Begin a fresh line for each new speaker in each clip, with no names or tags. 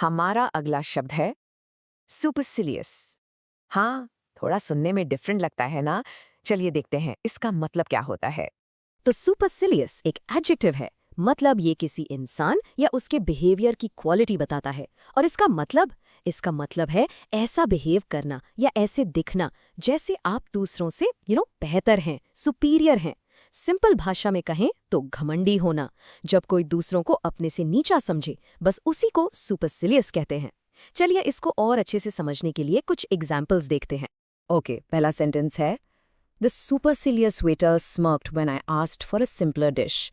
हमारा अगला शब्द है सुपरसिलियस। हाँ, थोड़ा सुनने में डिफरेंट लगता है ना। चलिए देखते हैं इसका मतलब क्या होता है।
तो सुपरसिलियस एक एडजेक्टिव है। मतलब ये किसी इंसान या उसके बिहेवियर की क्वालिटी बताता है। और इसका मतलब है ऐसा बिहेव करना या ऐसे दिखना जैसे आप दूसरों से बेहतर हैं, सुपीरियर हैं। सिंपल भाषा में कहें तो घमंडी होना। जब कोई दूसरों को अपने से नीचा समझे, बस उसी को सुपरसिलियस कहते हैं। चलिए इसको और अच्छे से समझने के लिए कुछ एग्जाम्पल्स देखते हैं।
ओके, पहला सेंटेंस है The supercilious waiter smirked when I asked for a simpler dish.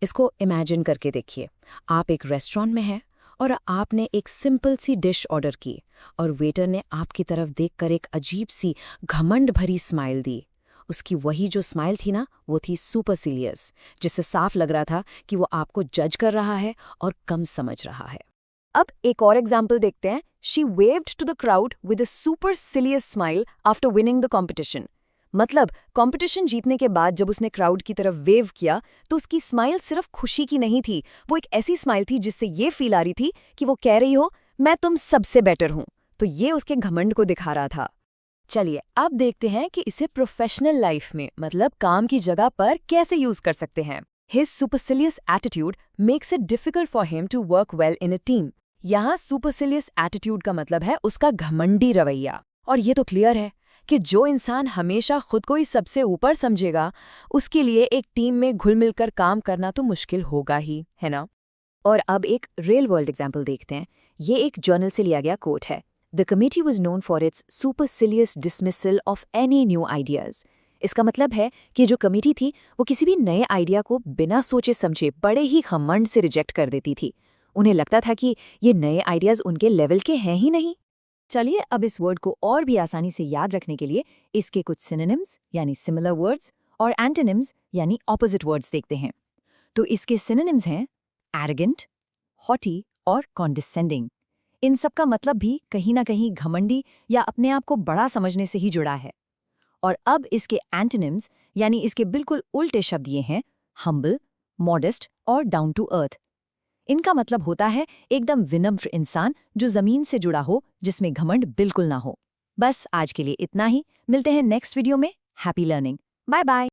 इसको इमेजिन करके देखिए। आप एक रेस्टोरेंट में हैं और आपने एक सिंपल सी डिश ऑर्डर की और वेटर ने आपकी तरफ देखकर एक अजीब सी घमंड भरी स्माइल दी। उसकी वही जो स्माइल थी ना, वो थी सुपरसिलियस, जिससे साफ लग रहा था कि वो आपको जज कर रहा है और कम समझ रहा है।
अब एक और एग्जाम्पल देखते हैं। She waved to the crowd with a supercilious smile after winning the competition. मतलब कंपटीशन जीतने के बाद जब उसने क्राउड की तरफ वेव किया तो उसकी स्माइल सिर्फ खुशी की नहीं थी, वो एक ऐसी स्माइल थी जिससे ये फील आ रही थी कि वो कह रही हो मैं तुम सबसे बेटर हूं। तो ये उसके घमंड को दिखा रहा था। चलिए अब देखते हैं कि इसे प्रोफेशनल लाइफ में मतलब काम की जगह पर कैसे यूज कर सकते हैं। His supercilious attitude makes it difficult for him to work well in a team. यहाँ सुपरसिलियस एटीट्यूड का मतलब है उसका घमंडी रवैया। और ये तो क्लियर है कि जो इंसान हमेशा खुद को ही सबसे ऊपर समझेगा, उसके लिए एक टीम में घुल मिलकर काम करना तो मुश्किल होगा ही, है ना। और अब एक रियल वर्ल्ड एग्जाम्पल देखते हैं। ये एक जर्नल से लिया गया कोट है। The committee was known for its supercilious dismissal of any new ideas. इसका मतलब है कि जो कमेटी थी वो किसी भी नए आइडिया को बिना सोचे समझे बड़े ही घमंड से रिजेक्ट कर देती थी। उन्हें लगता था कि ये नए आइडियाज उनके लेवल के हैं ही नहीं। चलिए अब इस वर्ड को और भी आसानी से याद रखने के लिए इसके कुछ सिनोनिम्स यानी सिमिलर वर्ड्स और एंटोनिम्स यानी ऑपोजिट वर्ड्स देखते हैं। तो इसके सिनोनिम्स हैं एरोगेंट, हॉटी और कॉन्डिसेंडिंग। इन सब का मतलब भी कहीं ना कहीं घमंडी या अपने आप को बड़ा समझने से ही जुड़ा है। और अब इसके एंटोनिम्स यानी इसके बिल्कुल उल्टे शब्द ये हैं हम्बल, मॉडेस्ट और डाउन टू अर्थ। इनका मतलब होता है एकदम विनम्र इंसान जो जमीन से जुड़ा हो, जिसमें घमंड बिल्कुल ना हो। बस आज के लिए इतना ही। मिलते हैं नेक्स्ट वीडियो में। Happy learning. Bye bye.